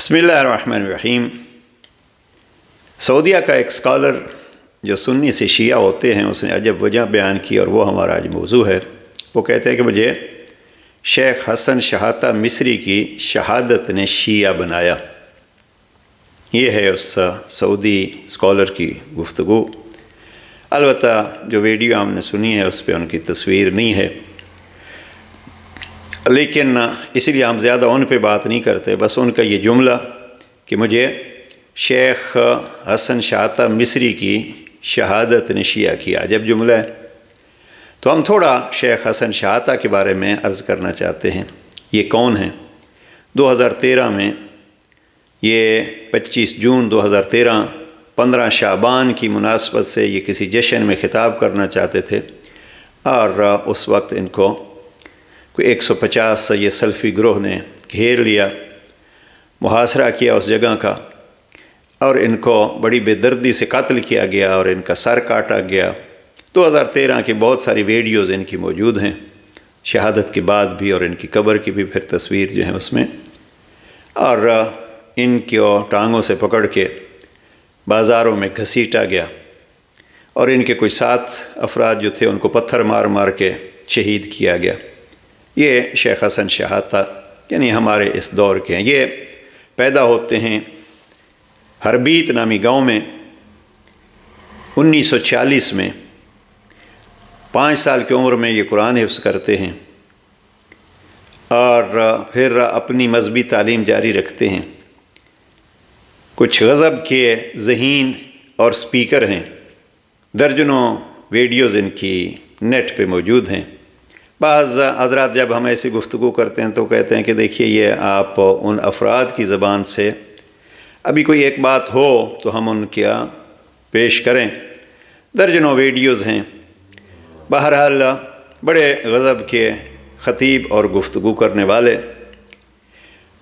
بسم اللہ الرحمن الرحیم۔ سعودیہ کا ایک اسکالر جو سنی سے شیعہ ہوتے ہیں، اس نے عجب وجہ بیان کی اور وہ ہمارا آج موضوع ہے۔ وہ کہتے ہیں کہ مجھے شیخ حسن شحاتہ مصری کی شہادت نے شیعہ بنایا۔ یہ ہے اس سعودی اسکالر کی گفتگو۔ البتہ جو ویڈیو ہم نے سنی ہے اس پہ ان کی تصویر نہیں ہے، لیکن اس لیے ہم زیادہ ان پہ بات نہیں کرتے۔ بس ان کا یہ جملہ کہ مجھے شیخ حسن شحاتہ مصری کی شہادت نے شیعہ کیا، عجب جملہ ہے۔ تو ہم تھوڑا شیخ حسن شحاتہ کے بارے میں عرض کرنا چاہتے ہیں۔ یہ کون ہیں؟ 2013 میں، یہ 25 جون 2013 15 شعبان کی مناسبت سے یہ کسی جشن میں خطاب کرنا چاہتے تھے، اور اس وقت ان کو کوئی 150 یہ سلفی گروہ نے گھیر لیا، محاصرہ کیا اس جگہ کا، اور ان کو بڑی بے دردی سے قتل کیا گیا اور ان کا سر کاٹا گیا۔ 2013 کی بہت ساری ویڈیوز ان کی موجود ہیں، شہادت کے بعد بھی، اور ان کی قبر کی بھی پھر تصویر جو ہے اس میں۔ اور ان کو ٹانگوں سے پکڑ کے بازاروں میں گھسیٹا گیا، اور ان کے کوئی 7 افراد جو تھے ان کو پتھر مار مار کے شہید کیا گیا۔ یہ شیخ حسن شحاتہ یعنی ہمارے اس دور کے ہیں۔ یہ پیدا ہوتے ہیں ہربیت نامی گاؤں میں 1946 میں۔ 5 سال کی عمر میں یہ قرآن حفظ کرتے ہیں اور پھر اپنی مذہبی تعلیم جاری رکھتے ہیں۔ کچھ غضب کے ذہین اور سپیکر ہیں، درجنوں ویڈیوز ان کی نیٹ پہ موجود ہیں۔ بعض حضرات جب ہم ایسی گفتگو کرتے ہیں تو کہتے ہیں کہ دیکھیے یہ آپ ان افراد کی زبان سے ابھی کوئی ایک بات ہو تو ہم ان کیا پیش کریں۔ درجنوں ویڈیوز ہیں۔ بہرحال بڑے غضب کے خطیب اور گفتگو کرنے والے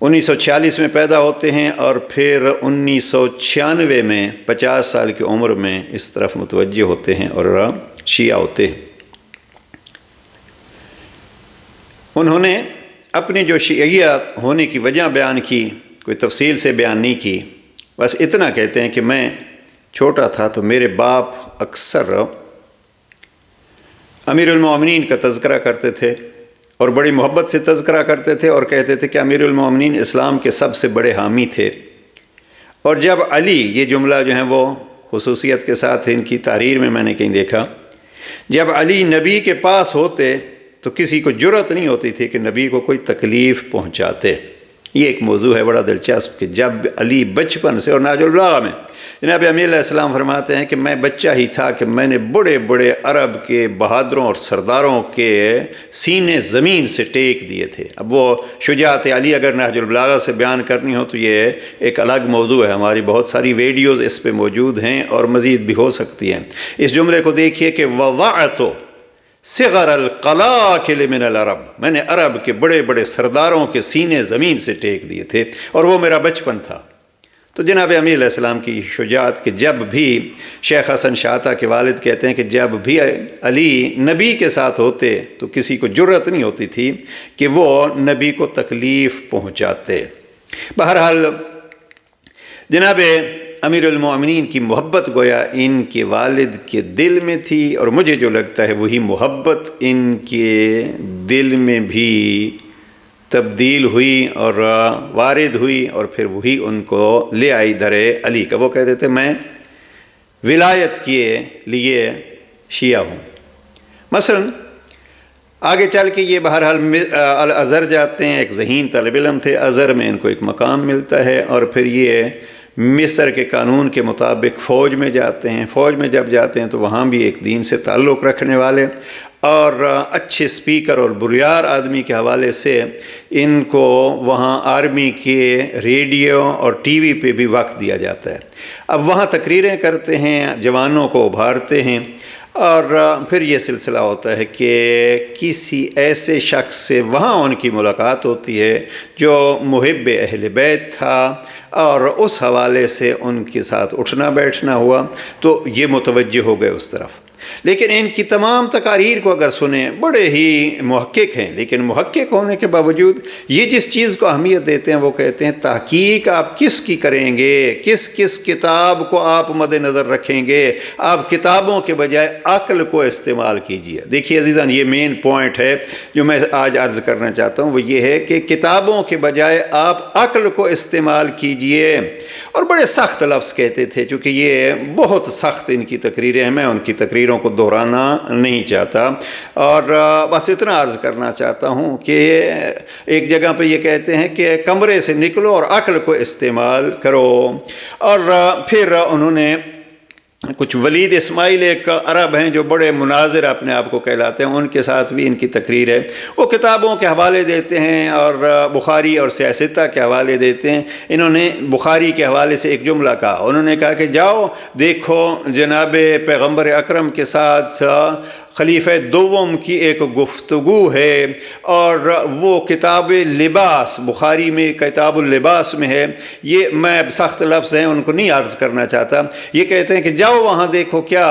1946 میں پیدا ہوتے ہیں، اور پھر 1996 میں 50 سال کی عمر میں اس طرف متوجہ ہوتے ہیں اور شیعہ ہوتے ہیں۔ انہوں نے اپنی جو شیعہ ہونے کی وجہ بیان کی، کوئی تفصیل سے بیان نہیں کی، بس اتنا کہتے ہیں کہ میں چھوٹا تھا تو میرے باپ اکثر امیر المومنین کا تذکرہ کرتے تھے اور بڑی محبت سے تذکرہ کرتے تھے، اور کہتے تھے کہ امیر المومنین اسلام کے سب سے بڑے حامی تھے۔ اور جب علی، یہ جملہ جو ہے وہ خصوصیت کے ساتھ ان کی تحریر میں نے کہیں دیکھا، جب علی نبی کے پاس ہوتے تو کسی کو جرأت نہیں ہوتی تھی کہ نبی کو کوئی تکلیف پہنچاتے۔ یہ ایک موضوع ہے بڑا دلچسپ کہ جب علی بچپن سے، اور نہج البلاغہ میں جناب امیر علیہ السلام فرماتے ہیں کہ میں بچہ ہی تھا کہ میں نے بڑے بڑے عرب کے بہادروں اور سرداروں کے سینے زمین سے ٹیک دیے تھے۔ اب وہ شجاعت علی اگر نہج البلاغہ سے بیان کرنی ہو تو یہ ایک الگ موضوع ہے، ہماری بہت ساری ویڈیوز اس پہ موجود ہیں اور مزید بھی ہو سکتی ہیں۔ اس جملے کو دیکھیے کہ وضعت صغر القلاقل من العرب، میں نے عرب کے بڑے بڑے سرداروں کے سینے زمین سے ٹیک دیے تھے، اور وہ میرا بچپن تھا۔ تو جناب امیر علیہ السلام کی شجاعت کہ جب بھی شیخ حسن شحاتہ کے والد کہتے ہیں کہ جب بھی علی نبی کے ساتھ ہوتے تو کسی کو جرأت نہیں ہوتی تھی کہ وہ نبی کو تکلیف پہنچاتے۔ بہرحال جناب امیر المومنین کی محبت گویا ان کے والد کے دل میں تھی، اور مجھے جو لگتا ہے وہی محبت ان کے دل میں بھی تبدیل ہوئی اور وارد ہوئی، اور پھر وہی ان کو لے آئی در علی کا۔ وہ کہتے تھے میں ولایت کے لیے شیعہ ہوں۔ مثلا آگے چل کے یہ بہرحال الازہر جاتے ہیں، ایک ذہین طالب علم تھے، ازہر میں ان کو ایک مقام ملتا ہے، اور پھر یہ مصر کے قانون کے مطابق فوج میں جاتے ہیں۔ فوج میں جب جاتے ہیں تو وہاں بھی ایک دین سے تعلق رکھنے والے اور اچھے سپیکر اور بریار آدمی کے حوالے سے ان کو وہاں آرمی کے ریڈیو اور ٹی وی پہ بھی وقت دیا جاتا ہے۔ اب وہاں تقریریں کرتے ہیں، جوانوں کو ابھارتے ہیں، اور پھر یہ سلسلہ ہوتا ہے کہ کسی ایسے شخص سے وہاں ان کی ملاقات ہوتی ہے جو محب اہل بیت تھا، اور اس حوالے سے ان کے ساتھ اٹھنا بیٹھنا ہوا، تو یہ متوجہ ہو گئے اس طرف۔ لیکن ان کی تمام تقاریر کو اگر سنیں، بڑے ہی محقق ہیں، لیکن محقق ہونے کے باوجود یہ جس چیز کو اہمیت دیتے ہیں وہ کہتے ہیں تحقیق آپ کس کی کریں گے، کس کتاب کو آپ مد نظر رکھیں گے، آپ کتابوں کے بجائے عقل کو استعمال کیجیے۔ دیکھیے عزیزان، یہ مین پوائنٹ ہے جو میں آج عرض کرنا چاہتا ہوں، وہ یہ ہے کہ کتابوں کے بجائے آپ عقل کو استعمال کیجیے۔ اور بڑے سخت لفظ کہتے تھے، چونکہ یہ بہت سخت ان کی تقریریں ہیں، میں ان کی تقریروں کو دہرانا نہیں چاہتا، اور بس اتنا عرض کرنا چاہتا ہوں کہ ایک جگہ پہ یہ کہتے ہیں کہ کمرے سے نکلو اور عقل کو استعمال کرو۔ اور پھر انہوں نے کچھ ولید اسماعیل ایک عرب ہیں جو بڑے مناظر اپنے آپ کو کہلاتے ہیں، ان کے ساتھ بھی ان کی تقریر ہے، وہ کتابوں کے حوالے دیتے ہیں اور بخاری اور سیاستہ کے حوالے دیتے ہیں۔ انہوں نے بخاری کے حوالے سے ایک جملہ کہا، انہوں نے کہا کہ جاؤ دیکھو جناب پیغمبر اکرم کے ساتھ خلیفہ دوم کی ایک گفتگو ہے، اور وہ کتاب لباس، بخاری میں کتاب اللباس میں ہے، یہ میں سخت لفظ ہیں ان کو نہیں عرض کرنا چاہتا، یہ کہتے ہیں کہ جاؤ وہاں دیکھو کیا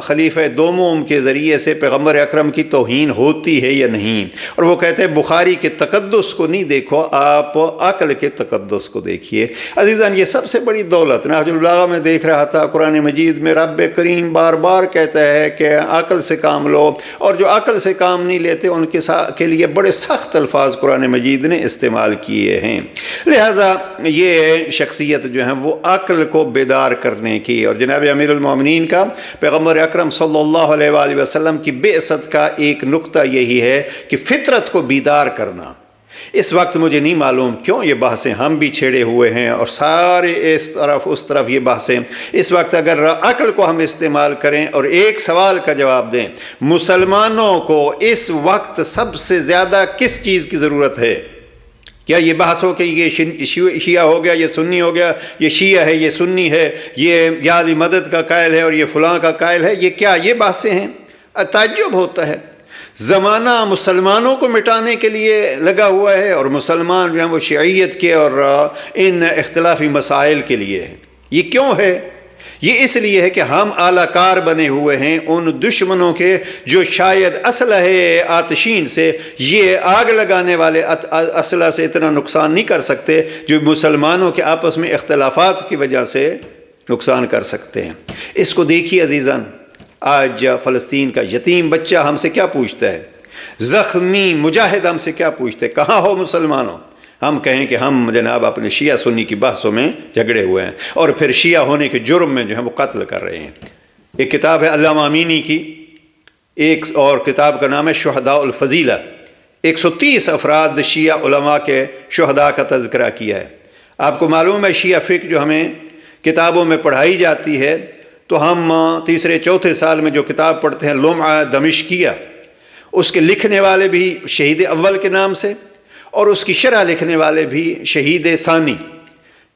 خلیفہ دوم کے ذریعے سے پیغمبر اکرم کی توہین ہوتی ہے یا نہیں۔ اور وہ کہتے ہیں بخاری کے تقدس کو نہیں دیکھو، آپ عقل کے تقدس کو دیکھیے۔ عزیزان، یہ سب سے بڑی دولت نہج البلاغہ میں دیکھ رہا تھا، قرآن مجید میں رب کریم بار بار کہتا ہے کہ عقل سے کام لو، اور جو عقل سے کام نہیں لیتے ان کے لیے بڑے سخت الفاظ قرآن مجید نے استعمال کیے ہیں۔ لہٰذا یہ شخصیت جو ہے وہ عقل کو بیدار کرنے کی، اور جناب امیر المومنین کا پیغمبر اکرم صلی اللہ علیہ وآلہ وسلم کی بعثت کا ایک نقطہ یہی ہے کہ فطرت کو بیدار کرنا۔ اس وقت مجھے نہیں معلوم کیوں یہ بحثیں ہم بھی چھیڑے ہوئے ہیں، اور سارے اس طرف اس طرف یہ بحثیں۔ اس وقت اگر عقل کو ہم استعمال کریں اور ایک سوال کا جواب دیں، مسلمانوں کو اس وقت سب سے زیادہ کس چیز کی ضرورت ہے؟ کیا یہ بحث ہو کہ یہ شیعہ ہو گیا، یہ سنی ہو گیا، یہ شیعہ ہے، یہ سنی ہے، یہ یا علی مدد کا قائل ہے اور یہ فلاں کا قائل ہے، یہ کیا یہ بحثیں ہیں؟ تعجب ہوتا ہے۔ زمانہ مسلمانوں کو مٹانے کے لیے لگا ہوا ہے، اور مسلمان جو ہیں وہ شیعیت کے اور ان اختلافی مسائل کے لیے ہیں۔ یہ کیوں ہے؟ یہ اس لیے ہے کہ ہم اعلی کار بنے ہوئے ہیں ان دشمنوں کے جو شاید اسلحے آتشین سے، یہ آگ لگانے والے اسلحہ سے اتنا نقصان نہیں کر سکتے جو مسلمانوں کے آپس میں اختلافات کی وجہ سے نقصان کر سکتے ہیں۔ اس کو دیکھیے عزیزان، آج فلسطین کا یتیم بچہ ہم سے کیا پوچھتا ہے، زخمی مجاہد ہم سے کیا پوچھتے ہیں، کہاں ہو مسلمانوں؟ ہم کہیں کہ ہم جناب اپنے شیعہ سنی کی بحثوں میں جھگڑے ہوئے ہیں، اور پھر شیعہ ہونے کے جرم میں جو ہے وہ قتل کر رہے ہیں۔ ایک کتاب ہے علامہ امینی کی، ایک اور کتاب کا نام ہے شہداء الفضیلہ، 130 افراد شیعہ علماء کے شہداء کا تذکرہ کیا ہے۔ آپ کو معلوم ہے شیعہ فقہ جو ہمیں کتابوں میں پڑھائی جاتی ہے، تو ہم تیسرے چوتھے سال میں جو کتاب پڑھتے ہیں لمعہ دمشقیہ، اس کے لکھنے والے بھی شہید اول کے نام سے، اور اس کی شرح لکھنے والے بھی شہید ثانی،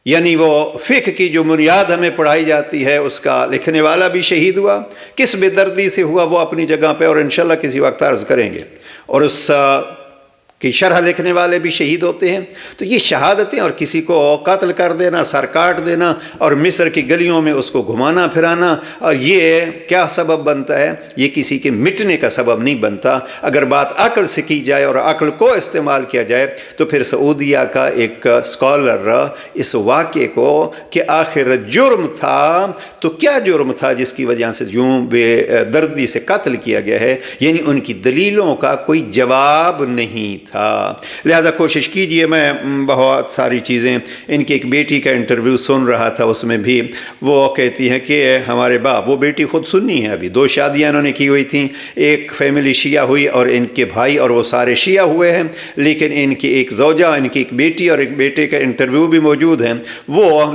یعنی وہ فقہ کی جو بنیاد ہمیں پڑھائی جاتی ہے اس کا لکھنے والا بھی شہید ہوا۔ کس بے دردی سے ہوا وہ اپنی جگہ پہ اور انشاءاللہ کسی وقت عرض کریں گے، اور اس کی شرح لکھنے والے بھی شہید ہوتے ہیں۔ تو یہ شہادتیں اور کسی کو قتل کر دینا، سر کاٹ دینا، اور مصر کی گلیوں میں اس کو گھمانا پھرانا، اور یہ کیا سبب بنتا ہے؟ یہ کسی کے مٹنے کا سبب نہیں بنتا۔ اگر بات عقل سے کی جائے اور عقل کو استعمال کیا جائے تو پھر سعودیہ کا ایک اسکالر اس واقعے کو کہ آخر جرم تھا تو کیا جرم تھا جس کی وجہ سے یوں بے دردی سے قتل کیا گیا ہے، یعنی ان کی دلیلوں کا کوئی جواب نہیں تھا۔ لہذا کوشش کیجئے، میں بہت ساری چیزیں، ان کی ایک بیٹی کا انٹرویو سن رہا تھا، اس میں بھی وہ کہتی ہیں کہ ہمارے باپ، وہ بیٹی خود سنی ہے، ابھی 2 شادیاں انہوں نے کی ہوئی تھیں، ایک فیملی شیعہ ہوئی اور ان کے بھائی اور وہ سارے شیعہ ہوئے ہیں، لیکن ان کی ایک زوجہ، ان کی ایک بیٹی اور ایک بیٹے کا انٹرویو بھی موجود ہے،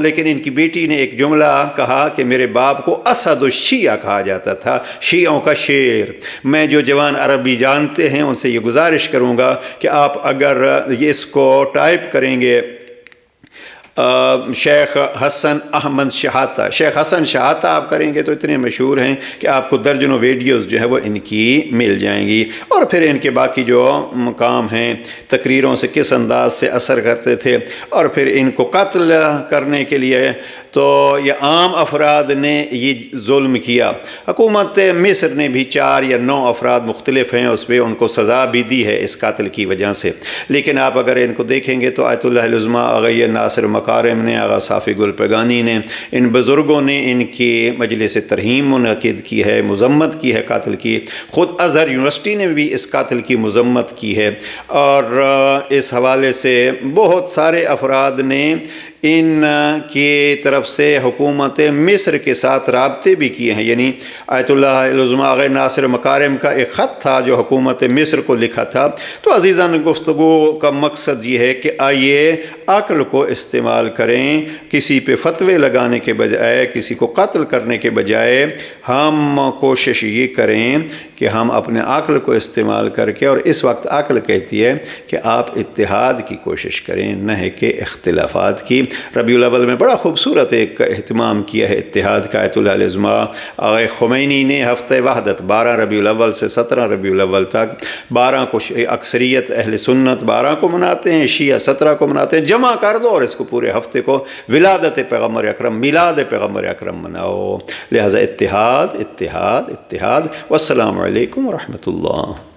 لیکن ان کی بیٹی نے ایک جملہ کہا کہ میرے باپ کو اسد الشیعہ کہا جاتا تھا، شیعوں کا شیر۔ میں جو جوان عربی جانتے ہیں ان سے یہ گزارش کروں گا کہ آپ اگر اس کو ٹائپ کریں گے شیخ حسن احمد شحاتہ، شیخ حسن شحاتہ آپ کریں گے تو اتنے مشہور ہیں کہ آپ کو درجنوں ویڈیوز جو ہے وہ ان کی مل جائیں گی، اور پھر ان کے باقی جو مقام ہیں، تقریروں سے کس انداز سے اثر کرتے تھے، اور پھر ان کو قتل کرنے کے لیے تو یہ عام افراد نے یہ ظلم کیا. حکومت مصر نے بھی 4 یا 9 افراد مختلف ہیں اس پہ ان کو سزا بھی دی ہے اس قتل کی وجہ سے. لیکن آپ اگر ان کو دیکھیں گے تو آیت اللہ العظمیٰ آغا ناصر مکارم نے، آغا صافی گل پگانی نے، ان بزرگوں نے ان کی مجلس ترحیم منعقد کی ہے، مذمت کی ہے قاتل کی. خود ازہر یونیورسٹی نے بھی اس قاتل کی مذمت کی ہے. اور اس حوالے سے بہت سارے افراد نے ان کی طرف سے حکومت مصر کے ساتھ رابطے بھی کیے ہیں. یعنی آیت اللہ العظمیٰ آغا ناصر مکارم کا ایک خط تھا جو حکومت مصر کو لکھا تھا. تو عزیزان گفتگو کا مقصد یہ ہے کہ آئیے عقل کو استعمال کریں، کسی پہ فتوے لگانے کے بجائے، کسی کو قتل کرنے کے بجائے ہم کوشش یہ کریں کہ ہم اپنے عقل کو استعمال کر کے، اور اس وقت عقل کہتی ہے کہ آپ اتحاد کی کوشش کریں نہ ہے کہ اختلافات کی. ربیع الاول میں بڑا خوبصورت ایک اہتمام کیا ہے اتحاد کا آیت اللہ العظمیٰ آغا خمینی نے. ہفتہ وحدت 12 ربیع الاول سے 17 ربیع الاول تک، 12 کو اکثریت اہل سنت 12 کو مناتے ہیں، شیعہ 17 کو مناتے ہیں. جمع کر دو اور اس کو پورے ہفتے کو ولادت پیغمبر اکرم، میلاد پیغمبر اکرم مناؤ. لہذا اتحاد اتحاد اتحاد. والسلام علیکم ورحمۃ اللہ.